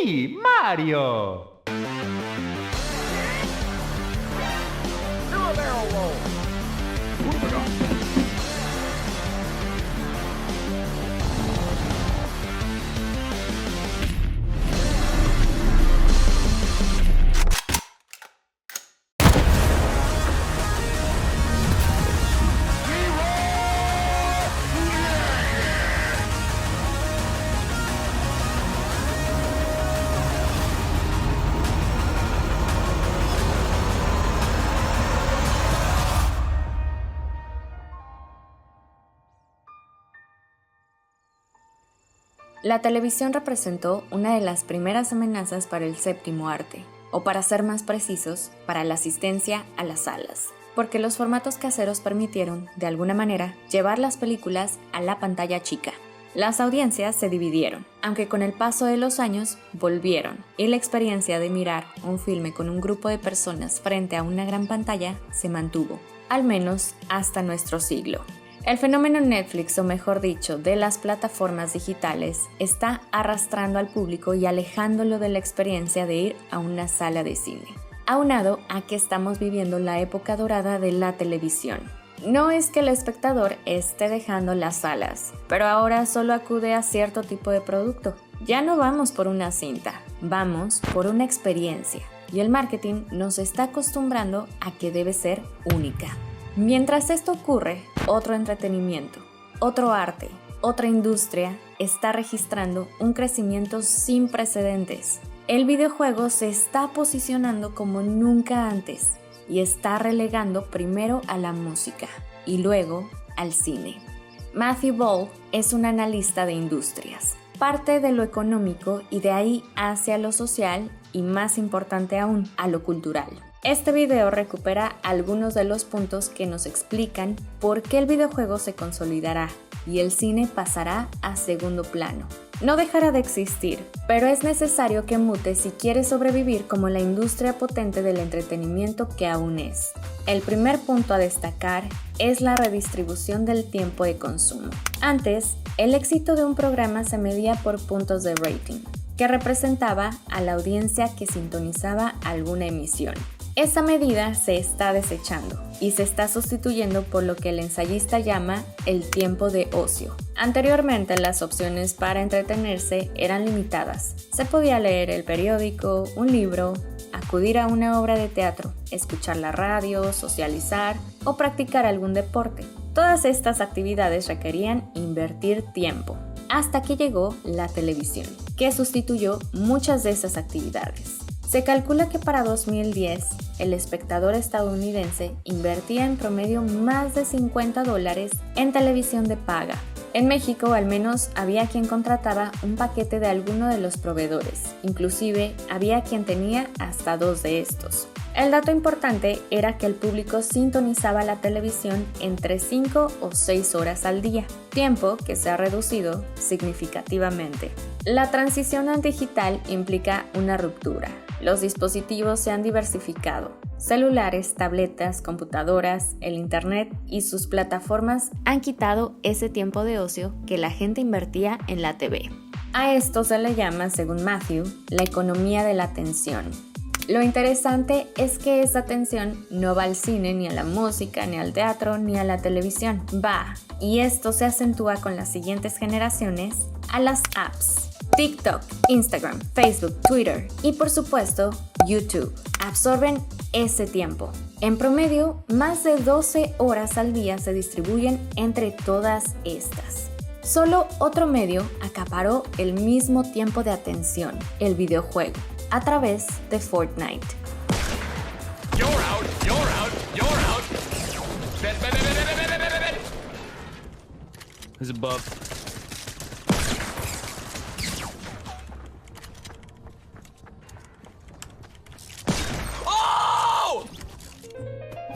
Sí, Mario. La televisión representó una de las primeras amenazas para el séptimo arte, o para ser más precisos, para la asistencia a las salas, porque los formatos caseros permitieron, de alguna manera, llevar las películas a la pantalla chica. Las audiencias se dividieron, aunque con el paso de los años volvieron, y la experiencia de mirar un filme con un grupo de personas frente a una gran pantalla se mantuvo, al menos hasta nuestro siglo. El fenómeno Netflix, o mejor dicho, de las plataformas digitales, está arrastrando al público y alejándolo de la experiencia de ir a una sala de cine. Aunado a que estamos viviendo la época dorada de la televisión. No es que el espectador esté dejando las salas, pero ahora solo acude a cierto tipo de producto. Ya no vamos por una cinta, vamos por una experiencia. Y el marketing nos está acostumbrando a que debe ser única. Mientras esto ocurre, otro entretenimiento, otro arte, otra industria está registrando un crecimiento sin precedentes. El videojuego se está posicionando como nunca antes y está relegando primero a la música y luego al cine. Matthew Ball es un analista de industrias. Parte de lo económico y de ahí hacia lo social y, más importante aún, a lo cultural. Este video recupera algunos de los puntos que nos explican por qué el videojuego se consolidará y el cine pasará a segundo plano. No dejará de existir, pero es necesario que mute si quiere sobrevivir como la industria potente del entretenimiento que aún es. El primer punto a destacar es la redistribución del tiempo de consumo. Antes, el éxito de un programa se medía por puntos de rating, que representaba a la audiencia que sintonizaba alguna emisión. Esa medida se está desechando y se está sustituyendo por lo que el ensayista llama el tiempo de ocio. Anteriormente las opciones para entretenerse eran limitadas. Se podía leer el periódico, un libro, acudir a una obra de teatro, escuchar la radio, socializar o practicar algún deporte. Todas estas actividades requerían invertir tiempo, hasta que llegó la televisión, que sustituyó muchas de esas actividades. Se calcula que para 2010, el espectador estadounidense invertía en promedio más de $50 en televisión de paga. En México, al menos, había quien contrataba un paquete de alguno de los proveedores. Inclusive, había quien tenía hasta 2 de estos. El dato importante era que el público sintonizaba la televisión entre 5 o 6 horas al día, tiempo que se ha reducido significativamente. La transición al digital implica una ruptura. Los dispositivos se han diversificado. Celulares, tabletas, computadoras, el internet y sus plataformas han quitado ese tiempo de ocio que la gente invertía en la TV. A esto se le llama, según Matthew, la economía de la atención. Lo interesante es que esa atención no va al cine, ni a la música, ni al teatro, ni a la televisión. Va, y esto se acentúa con las siguientes generaciones, a las apps. TikTok, Instagram, Facebook, Twitter y por supuesto YouTube absorben ese tiempo. En promedio, más de 12 horas al día se distribuyen entre todas estas. Solo otro medio acaparó el mismo tiempo de atención, el videojuego, a través de Fortnite. You're out, you're out, you're out. There's a bug.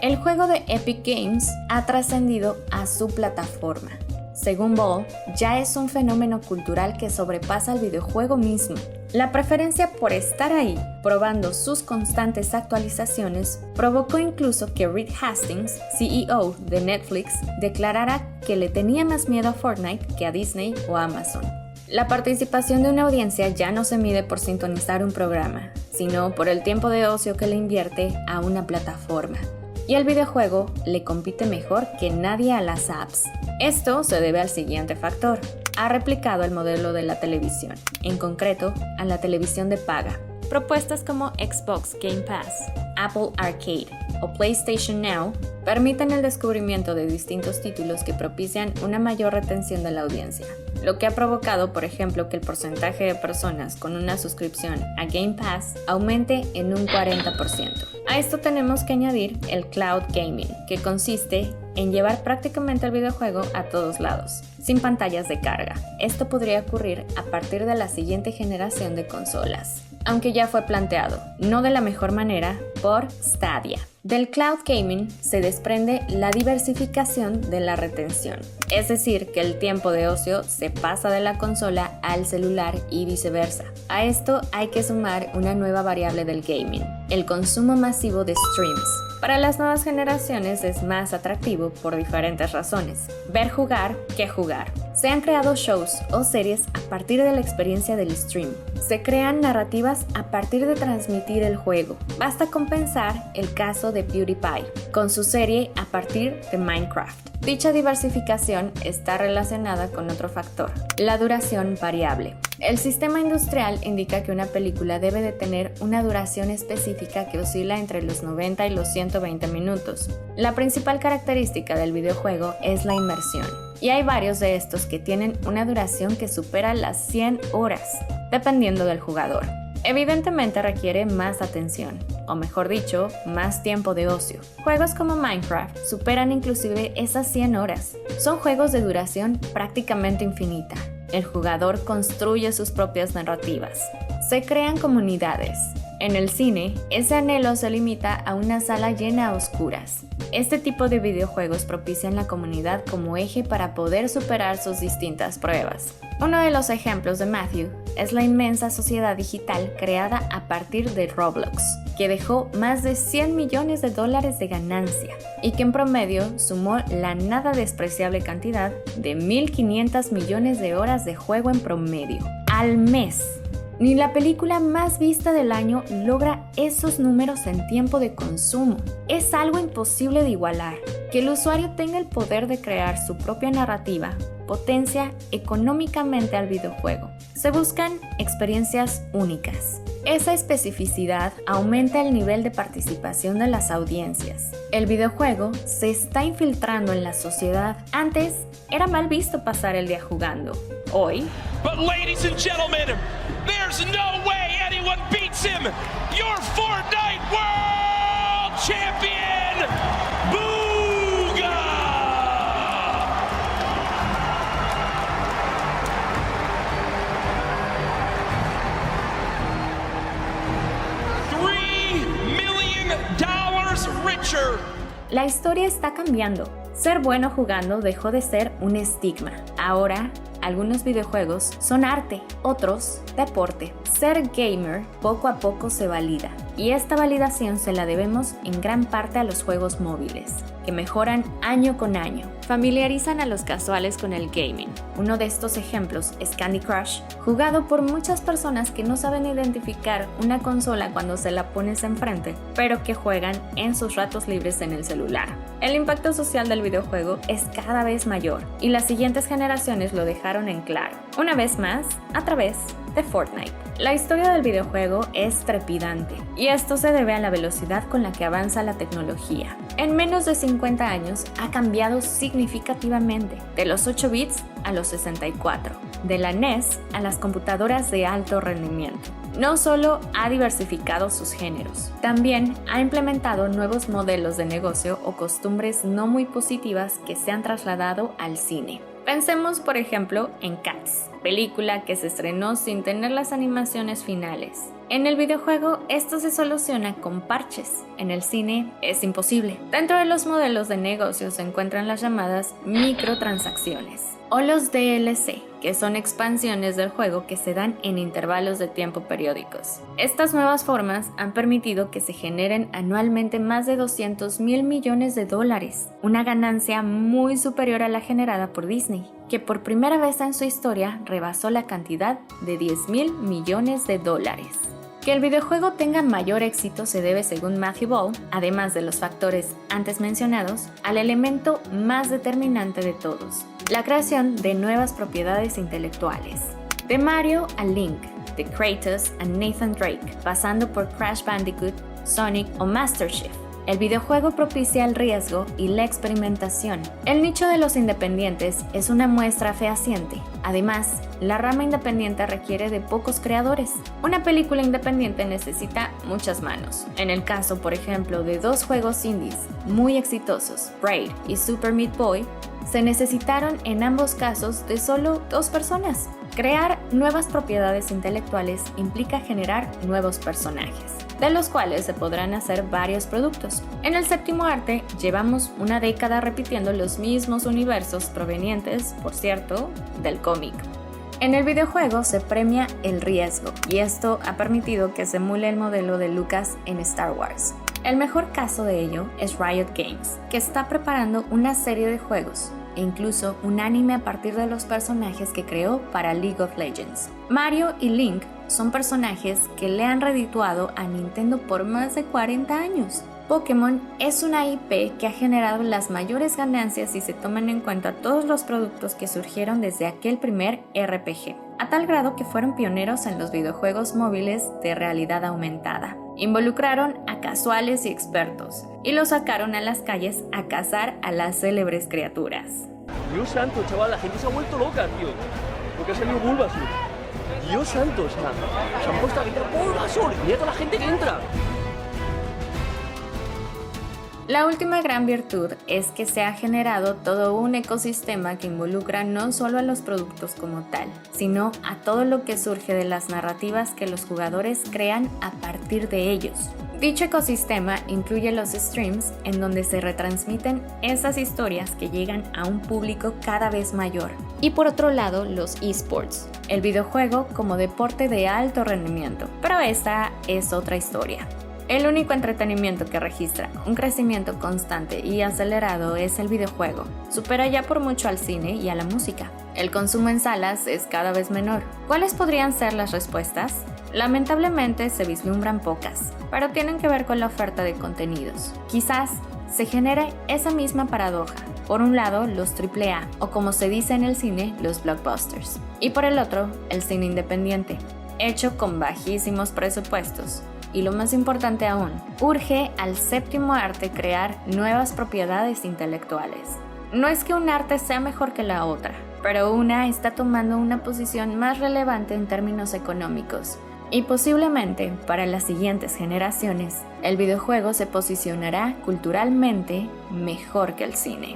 El juego de Epic Games ha trascendido a su plataforma. Según Ball, ya es un fenómeno cultural que sobrepasa al videojuego mismo. La preferencia por estar ahí, probando sus constantes actualizaciones, provocó incluso que Reed Hastings, CEO de Netflix, declarara que le tenía más miedo a Fortnite que a Disney o Amazon. La participación de una audiencia ya no se mide por sintonizar un programa, sino por el tiempo de ocio que le invierte a una plataforma. Y el videojuego le compite mejor que nadie a las apps. Esto se debe al siguiente factor. Ha replicado el modelo de la televisión, en concreto a la televisión de paga. Propuestas como Xbox Game Pass, Apple Arcade o PlayStation Now permiten el descubrimiento de distintos títulos que propician una mayor retención de la audiencia, lo que ha provocado, por ejemplo, que el porcentaje de personas con una suscripción a Game Pass aumente en un 40%. A esto tenemos que añadir el cloud gaming, que consiste en llevar prácticamente el videojuego a todos lados, sin pantallas de carga. Esto podría ocurrir a partir de la siguiente generación de consolas, aunque ya fue planteado, no de la mejor manera, por Stadia. Del cloud gaming se desprende la diversificación de la retención, es decir, que el tiempo de ocio se pasa de la consola al celular y viceversa. A esto hay que sumar una nueva variable del gaming, el consumo masivo de streams. Para las nuevas generaciones es más atractivo por diferentes razones. Ver jugar que jugar. Se han creado shows o series a partir de la experiencia del stream. Se crean narrativas a partir de transmitir el juego. Basta con pensar el caso de PewDiePie, con su serie a partir de Minecraft. Dicha diversificación está relacionada con otro factor, la duración variable. El sistema industrial indica que una película debe de tener una duración específica que oscila entre los 90 y los 120 minutos. La principal característica del videojuego es la inmersión, y hay varios de estos que tienen una duración que supera las 100 horas, dependiendo del jugador. Evidentemente requiere más atención, o mejor dicho, más tiempo de ocio. Juegos como Minecraft superan inclusive esas 100 horas. Son juegos de duración prácticamente infinita. El jugador construye sus propias narrativas. Se crean comunidades. En el cine, ese anhelo se limita a una sala llena a oscuras. Este tipo de videojuegos propician la comunidad como eje para poder superar sus distintas pruebas. Uno de los ejemplos de Matthew es la inmensa sociedad digital creada a partir de Roblox, que dejó más de $100 millones de ganancia y que en promedio sumó la nada despreciable cantidad de 1.500 millones de horas de juego en promedio al mes. Ni la película más vista del año logra esos números en tiempo de consumo. Es algo imposible de igualar. Que el usuario tenga el poder de crear su propia narrativa potencia económicamente al videojuego. Se buscan experiencias únicas. Esa especificidad aumenta el nivel de participación de las audiencias. El videojuego se está infiltrando en la sociedad. Antes era mal visto pasar el día jugando. Hoy, But ladies and gentlemen, there's no way anyone beats him! Your Fortnite World Champion, Booga! $3 million richer! la historia está cambiando. Ser bueno jugando dejó de ser un estigma. Ahora, algunos videojuegos son arte, otros deporte. Ser gamer poco a poco se valida, y esta validación se la debemos en gran parte a los juegos móviles, que mejoran año con año. Familiarizan a los casuales con el gaming. Uno de estos ejemplos es Candy Crush, jugado por muchas personas que no saben identificar una consola cuando se la pones enfrente, pero que juegan en sus ratos libres en el celular. El impacto social del videojuego es cada vez mayor, y las siguientes generaciones lo dejaron en claro, una vez más, a través de Fortnite. La historia del videojuego es trepidante, y esto se debe a la velocidad con la que avanza la tecnología. En menos de 50 años ha cambiado significativamente, de los 8 bits a los 64, de la NES a las computadoras de alto rendimiento. No solo ha diversificado sus géneros, también ha implementado nuevos modelos de negocio o costumbres no muy positivas que se han trasladado al cine. Pensemos, por ejemplo, en Cats, película que se estrenó sin tener las animaciones finales. En el videojuego esto se soluciona con parches, en el cine es imposible. Dentro de los modelos de negocio se encuentran las llamadas microtransacciones o los DLC, que son expansiones del juego que se dan en intervalos de tiempo periódicos. Estas nuevas formas han permitido que se generen anualmente más de $200 mil millones, una ganancia muy superior a la generada por Disney, que por primera vez en su historia rebasó la cantidad de $10,000 millones. Que el videojuego tenga mayor éxito se debe, según Matthew Ball, además de los factores antes mencionados, al elemento más determinante de todos, la creación de nuevas propiedades intelectuales. De Mario a Link, de Kratos a Nathan Drake, pasando por Crash Bandicoot, Sonic o Master Chief. El videojuego propicia el riesgo y la experimentación. El nicho de los independientes es una muestra fehaciente. Además, la rama independiente requiere de pocos creadores. Una película independiente necesita muchas manos. En el caso, por ejemplo, de dos juegos indies muy exitosos, Braid y Super Meat Boy, se necesitaron en ambos casos de solo 2 personas. Crear nuevas propiedades intelectuales implica generar nuevos personajes, de los cuales se podrán hacer varios productos. En el séptimo arte llevamos una década repitiendo los mismos universos provenientes, por cierto, del cómic. En el videojuego se premia el riesgo, y esto ha permitido que se emule el modelo de Lucas en Star Wars. El mejor caso de ello es Riot Games, que está preparando una serie de juegos, e incluso un anime a partir de los personajes que creó para League of Legends. Mario y Link son personajes que le han redituado a Nintendo por más de 40 años. Pokémon es una IP que ha generado las mayores ganancias si se toman en cuenta todos los productos que surgieron desde aquel primer RPG, a tal grado que fueron pioneros en los videojuegos móviles de realidad aumentada. Involucraron a casuales y expertos, y los sacaron a las calles a cazar a las célebres criaturas. Dios santo, chaval, la gente se ha vuelto loca, tío. Porque ha salido Bulbasaur. Dios santo, o sea, se han puesto a gritar Bulbasaur. Mira toda la gente que entra. La última gran virtud es que se ha generado todo un ecosistema que involucra no solo a los productos como tal, sino a todo lo que surge de las narrativas que los jugadores crean a partir de ellos. Dicho ecosistema incluye los streams, en donde se retransmiten esas historias que llegan a un público cada vez mayor. Y por otro lado, los esports, el videojuego como deporte de alto rendimiento. Pero esta es otra historia. El único entretenimiento que registra un crecimiento constante y acelerado es el videojuego. Supera ya por mucho al cine y a la música. El consumo en salas es cada vez menor. ¿Cuáles podrían ser las respuestas? Lamentablemente se vislumbran pocas, pero tienen que ver con la oferta de contenidos. Quizás se genere esa misma paradoja. Por un lado, los AAA, o como se dice en el cine, los blockbusters. Y por el otro, el cine independiente, hecho con bajísimos presupuestos. Y lo más importante aún, urge al séptimo arte crear nuevas propiedades intelectuales. No es que un arte sea mejor que la otra, pero una está tomando una posición más relevante en términos económicos. Y posiblemente, para las siguientes generaciones, el videojuego se posicionará culturalmente mejor que el cine.